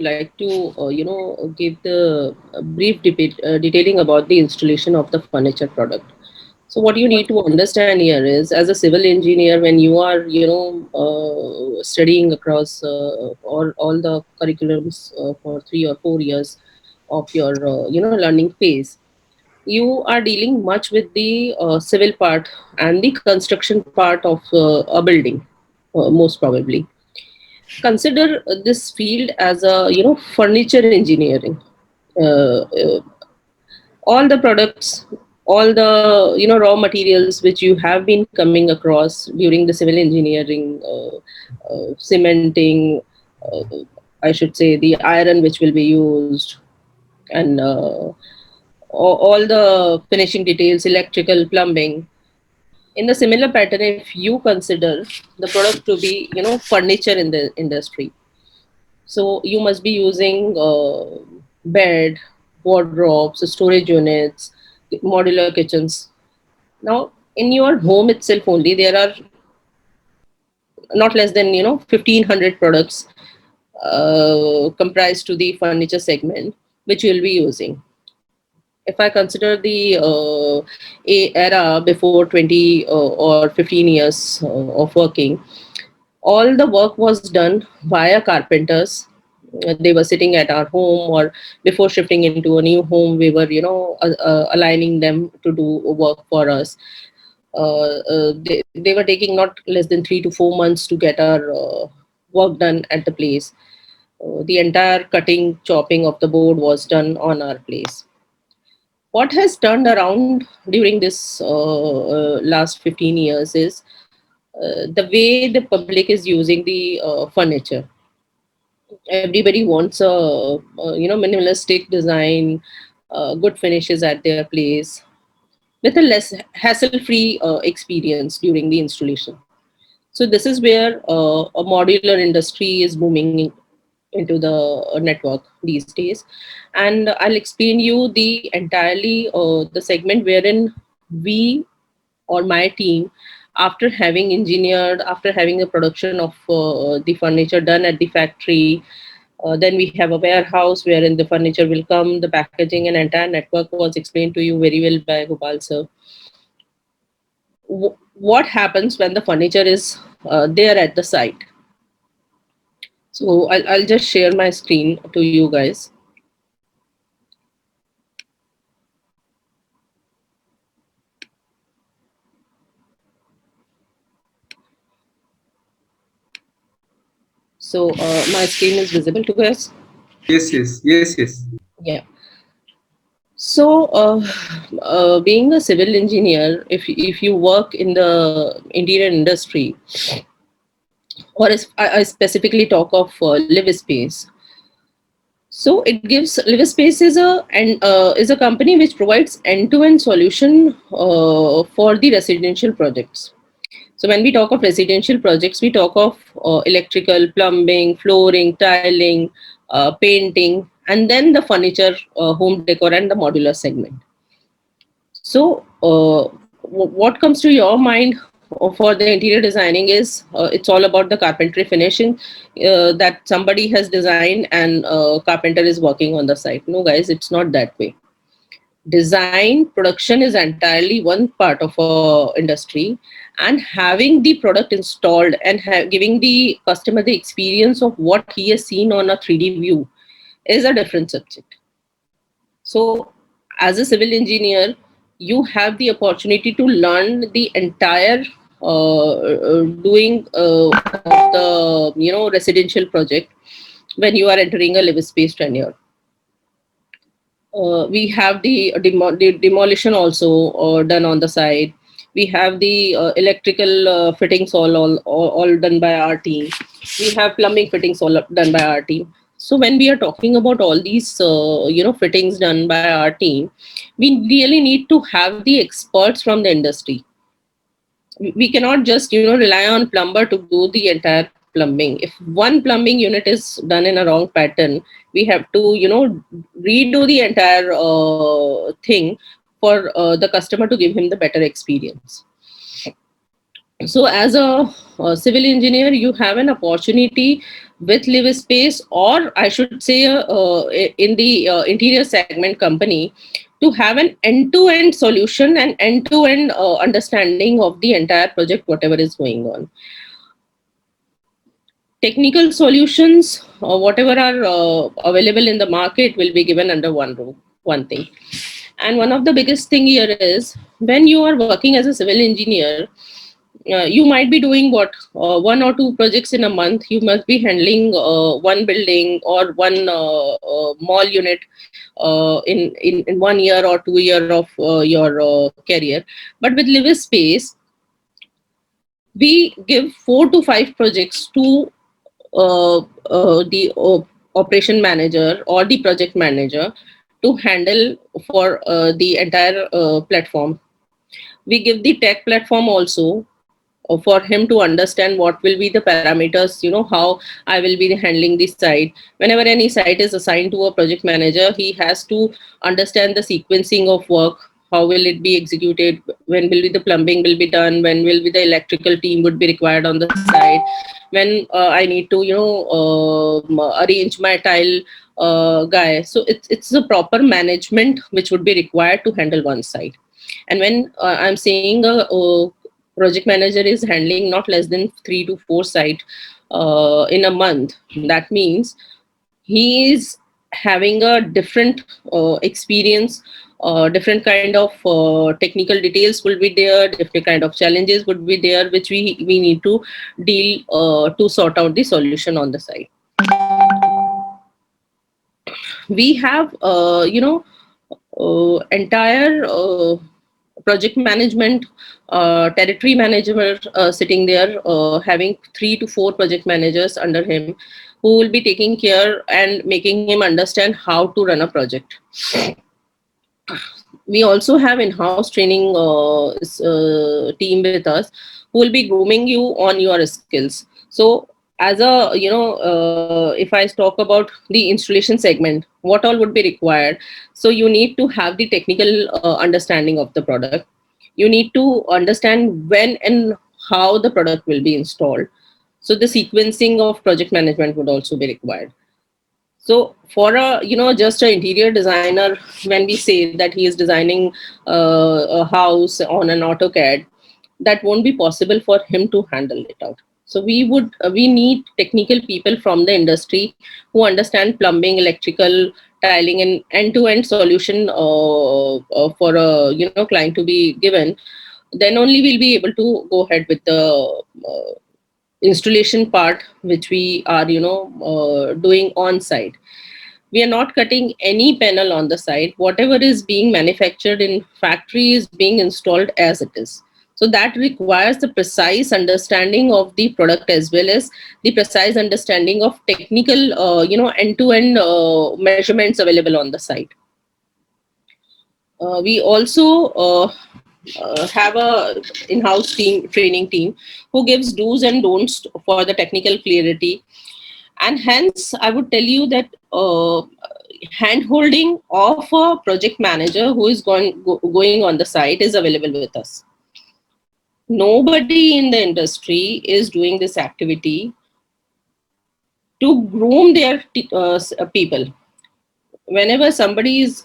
like to, give the brief detailing about the installation of the furniture product. So what you need to understand here is, as a civil engineer, when you are, studying across all the curriculums for 3 or 4 years of your, learning phase, you are dealing much with the civil part and the construction part of a building, most probably. Consider this field as a, furniture engineering. Uh, all the products, all the, raw materials which you have been coming across during the civil engineering, cementing, uh, I should say the iron which will be used, and all the finishing details, electrical, plumbing. In the similar pattern, if you consider the product to be, furniture in the industry, so you must be using bed, wardrobes, storage units, modular kitchens. Now, in your home itself only, there are not less than, 1,500 products comprised to the furniture segment, which you'll be using. If I consider the era before 20 or 15 years of working, all the work was done via carpenters. They were sitting at our home, or before shifting into a new home, we were, aligning them to do work for us. They were taking not less than 3 to 4 months to get our work done at the place. The entire cutting, chopping of the board was done on our place. What has turned around during this last 15 years is the way the public is using the furniture. Everybody wants a, minimalistic design, good finishes at their place, with a less hassle-free experience during the installation. So this is where a modular industry is booming into the network these days, and I'll explain you the entirely the segment wherein we, or my team, after having engineered, after having the production of the furniture done at the factory, then we have a warehouse wherein the furniture will come, the packaging and entire network was explained to you very well by Gopal sir. What happens when the furniture is there at the site? So I'll just share my screen to you guys. So my screen is visible to guys. Yes, yes, yes, yes. Yeah. So, being a civil engineer, if you work in the interior industry, or I specifically talk of Live Space. So it gives Live Space is a company which provides end-to-end solution for the residential projects. So when we talk of residential projects, we talk of electrical, plumbing, flooring, tiling, painting, and then the furniture, home decor, and the modular segment. So, what comes to your mind for the interior designing is it's all about the carpentry finishing that somebody has designed and carpenter is working on the site. No, guys, it's not that way. Design production is entirely one part of a industry, and having the product installed and giving the customer the experience of what he has seen on a 3D view is a different subject. So, as a civil engineer, you have the opportunity to learn the entire doing of the residential project when you are entering a live space tenure. We have the demolition also done on the side. We have the electrical fittings all done by our team. We have plumbing fittings all done by our team. So when we are talking about all these fittings done by our team, we really need to have the experts from the industry. We cannot just rely on plumber to do the entire plumbing. If one plumbing unit is done in a wrong pattern, we have to redo the entire thing for the customer to give him the better experience. So as a civil engineer, you have an opportunity with Livspace, or I should say in the interior segment company, to have an end-to-end solution and end-to-end understanding of the entire project, whatever is going on. Technical solutions, whatever are available in the market, will be given under one roof, one thing. And one of the biggest thing here is, when you are working as a civil engineer, you might be doing what, one or two projects in a month. You must be handling one building or one mall unit in 1 year or 2 year of your career. But with Livspace, we give 4 to 5 projects to the operation manager or the project manager to handle for the entire platform. We give the tech platform also for him to understand what will be the parameters, how I will be handling this site. Whenever any site is assigned to a project manager, he has to understand the sequencing of work. How will it be executed? When will be the plumbing will be done? When will be the electrical team would be required on the site? When I need to, arrange my tile guy. So it's a proper management which would be required to handle one site. And when I'm saying a project manager is handling not less than 3 to 4 sites in a month, that means he is having a different experience, different kind of technical details will be there, different kind of challenges would be there, which we need to deal to sort out the solution on the site. We have entire project management, territory manager sitting there, having 3 to 4 project managers under him, who will be taking care and making him understand how to run a project. We also have in-house training team with us, who will be grooming you on your skills. So as a, if I talk about the installation segment, what all would be required? So you need to have the technical understanding of the product. You need to understand when and how the product will be installed. So the sequencing of project management would also be required. So for a, just an interior designer, when we say that he is designing a house on an AutoCAD, that won't be possible for him to handle it out. So we need technical people from the industry who understand plumbing, electrical, tiling, and end-to-end solution for a, client to be given. Then only we'll be able to go ahead with the installation part, which we are, doing on site. We are not cutting any panel on the site. Whatever is being manufactured in factory is being installed as it is. So that requires the precise understanding of the product, as well as the precise understanding of technical, end-to-end measurements available on the site. We also have a in-house training team who gives do's and don'ts for the technical clarity. And hence, I would tell you that hand-holding of a project manager who is going on the site is available with us. Nobody in the industry is doing this activity to groom their people. Whenever somebody is,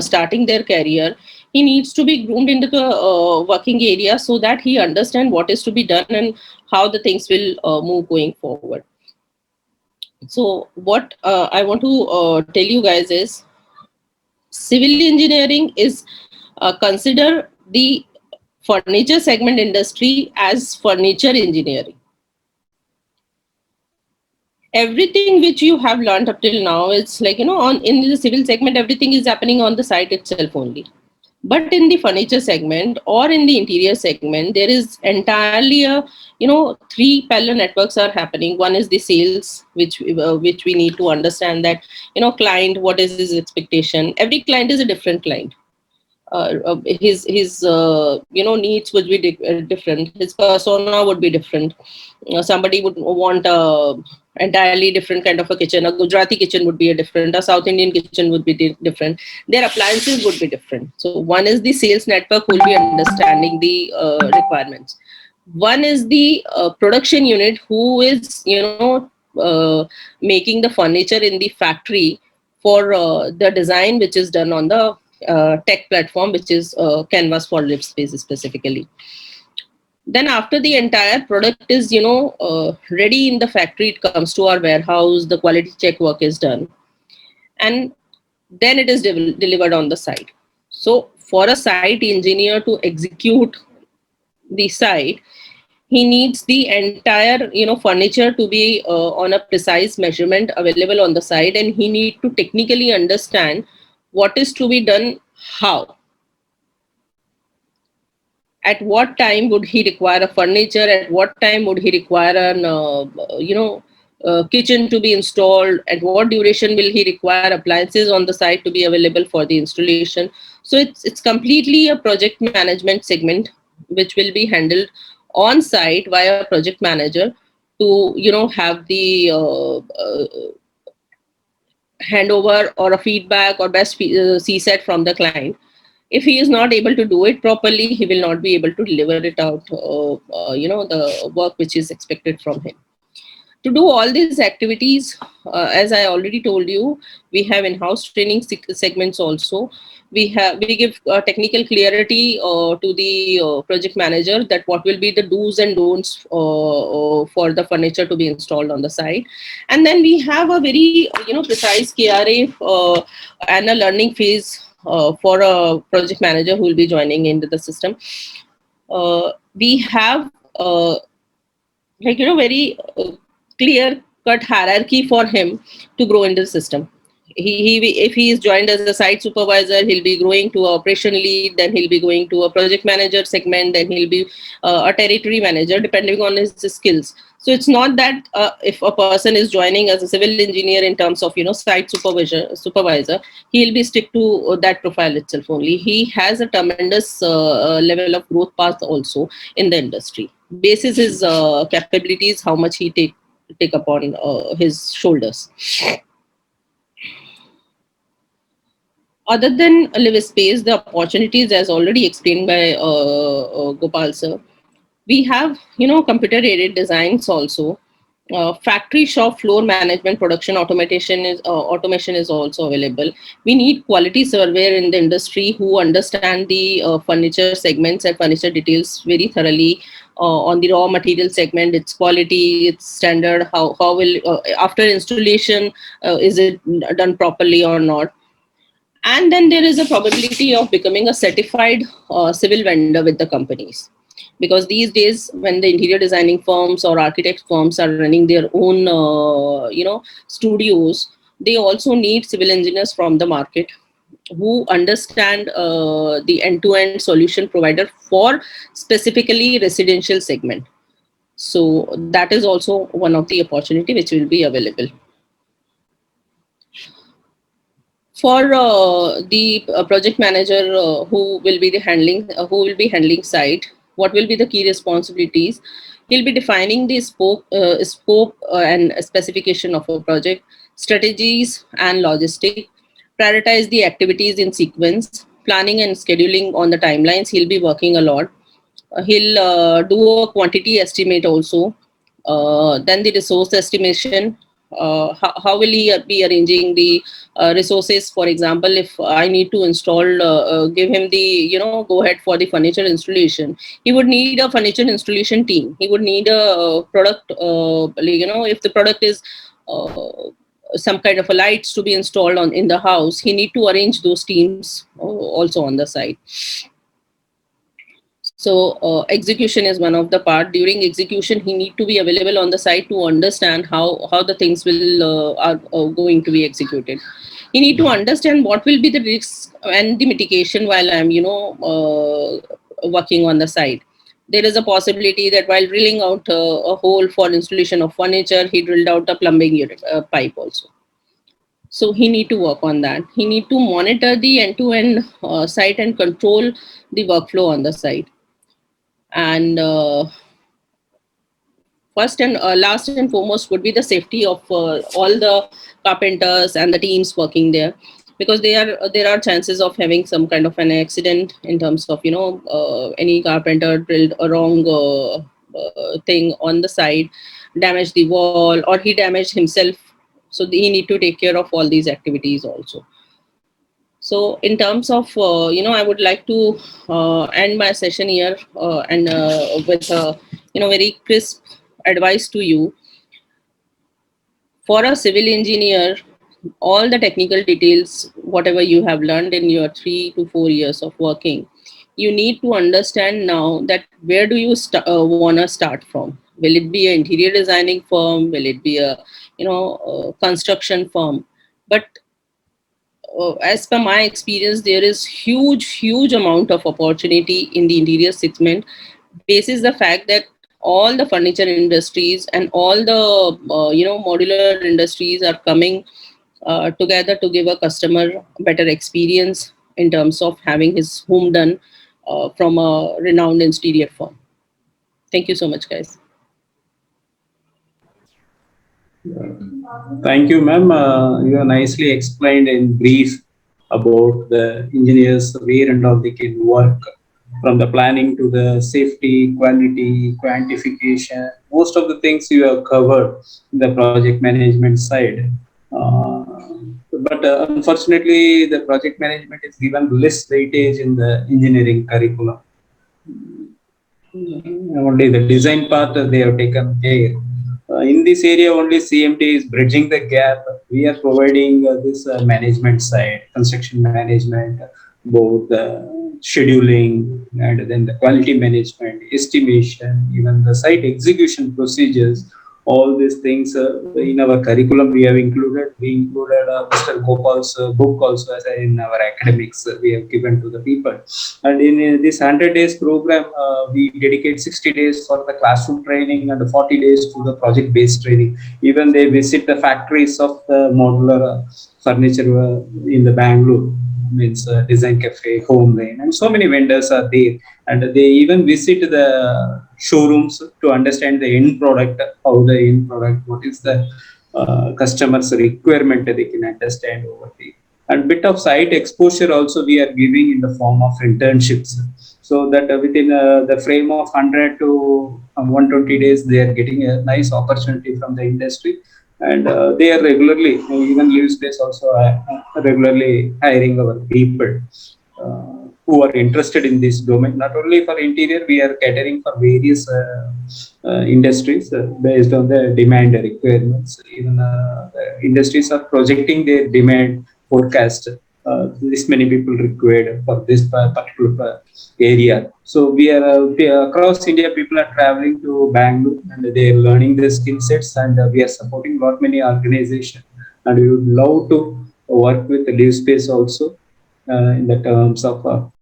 starting their career, he needs to be groomed into the working area, so that he understands what is to be done and how the things will move going forward. So what I want to tell you guys is, civil engineering is consider the furniture segment industry as furniture engineering. Everything which you have learned up till now, it's like, on in the civil segment, everything is happening on the site itself only. But in the furniture segment or in the interior segment, there is entirely a, 3 parallel networks are happening. One is the sales, which we need to understand that, client, what is his expectation. Every client is a different client. His needs would be different. His persona would be different. Somebody would want a entirely different kind of a kitchen. A Gujarati kitchen would be a different. A South Indian kitchen would be different. Their appliances would be different. So one is the sales network who will be understanding the requirements. One is the production unit who is, making the furniture in the factory for the design which is done on the tech platform, which is Canvas for Livspace specifically. Then after the entire product is ready in the factory, it comes to our warehouse, the quality check work is done, and then it is delivered on the site. So for a site engineer to execute the site, he needs the entire furniture to be on a precise measurement available on the site, and he need to technically understand what is to be done, how, at what time would he require a furniture, at what time would he require an kitchen to be installed, at what duration will he require appliances on the site to be available for the installation. So it's completely a project management segment which will be handled on site by a project manager to have the handover or a feedback or best CSAT from the client. If he is not able to do it properly, he will not be able to deliver it out, the work which is expected from him. To do all these activities, as I already told you, we have in-house training segments also. We give technical clarity to the project manager that what will be the do's and don'ts for the furniture to be installed on the site. And then we have a very precise KRA and a learning phase for a project manager who will be joining into the system. We have very clear cut hierarchy for him to grow into the system. If he is joined as a site supervisor, he'll be growing to a operation lead, then he'll be going to a project manager segment, then he'll be a territory manager depending on his skills. So it's not that if a person is joining as a civil engineer in terms of site supervisor, he'll be stick to that profile itself only. He has a tremendous level of growth path also in the industry. Basis his capabilities, how much he take upon his shoulders. Other than Livspace, the opportunities, as already explained by Gopal sir, we have computer aided designs also. Factory shop floor management, production automation is also available. We need quality surveyor in the industry who understand the furniture segments and furniture details very thoroughly. On the raw material segment, its quality, its standard, how will after installation is it done properly or not. And then there is a probability of becoming a certified civil vendor with the companies, because these days when the interior designing firms or architect firms are running their own studios, they also need civil engineers from the market who understand the end-to-end solution provider for specifically residential segment. So that is also one of the opportunity which will be available. For the project manager who will be handling site, what will be the key responsibilities? He'll be defining the scope and specification of a project, strategies and logistic, prioritize the activities in sequence, planning and scheduling on the timelines. He'll be working a lot. He'll do a quantity estimate also. Then the resource estimation. How will he be arranging the resources? For example, if I need to install, give him the go ahead for the furniture installation, he would need a furniture installation team. He would need a product. If the product is some kind of a lights to be installed in the house, he need to arrange those teams also on the site. So execution is one of the part. During execution, he need to be available on the site to understand how the things will are going to be executed. He need to understand what will be the risks and the mitigation while I'm working on the site. There is a possibility that while drilling out a hole for installation of furniture, he drilled out a plumbing unit, pipe also. So he need to work on that. He need to monitor the end-to-end site and control the workflow on the site. And first and last and foremost would be the safety of all the carpenters and the teams working there, because there are chances of having some kind of an accident in terms of any carpenter drilled a wrong thing on the side, damaged the wall, or he damaged himself. So he need to take care of all these activities also. So in terms of, I would like to end my session here, and with a, very crisp advice to you. For a civil engineer, all the technical details, whatever you have learned in your 3 to 4 years of working, you need to understand now that where do you want to start from. Will it be an interior designing firm? Will it be a, construction firm? But as per my experience, there is huge amount of opportunity in the interior segment, basis the fact that all the furniture industries and all the modular industries are coming together to give a customer better experience in terms of having his home done from a renowned interior firm. Thank you so much, guys. Thank you, ma'am. You have nicely explained in brief about the engineers, where and how they can work, from the planning to the safety, quality, quantification. Most of the things you have covered in the project management side. Uh, but unfortunately, the project management is given less weightage in the engineering curriculum. Only the design part they have taken care. In this area, only CMT is bridging the gap. We are providing this management side, construction management, both scheduling and then the quality management, estimation, even the site execution procedures. All these things in our curriculum we have included. We included Mr. Gopal's book also as in our academics we have given to the people. And in this 100 days program, we dedicate 60 days for the classroom training and 40 days to the project based training. Even they visit the factories of the modular furniture in the Bangalore, means Design Cafe, Home Lane, and so many vendors are there. And they even visit the showrooms to understand the end product, how the end product, what is the customer's requirement, they can understand over there. And bit of site exposure also we are giving in the form of internships, so that within the frame of 100 to 120 days they are getting a nice opportunity from the industry. And they are regularly, even Leave Space also regularly hiring our people who are interested in this domain. Not only for interior, we are catering for various industries based on the demand requirements. Even the industries are projecting their demand forecast. This many people required for this particular area. So across India, people are traveling to Bangalore and they are learning the skill sets, and we are supporting lot many organizations. And we would love to work with the Live Space also in the terms of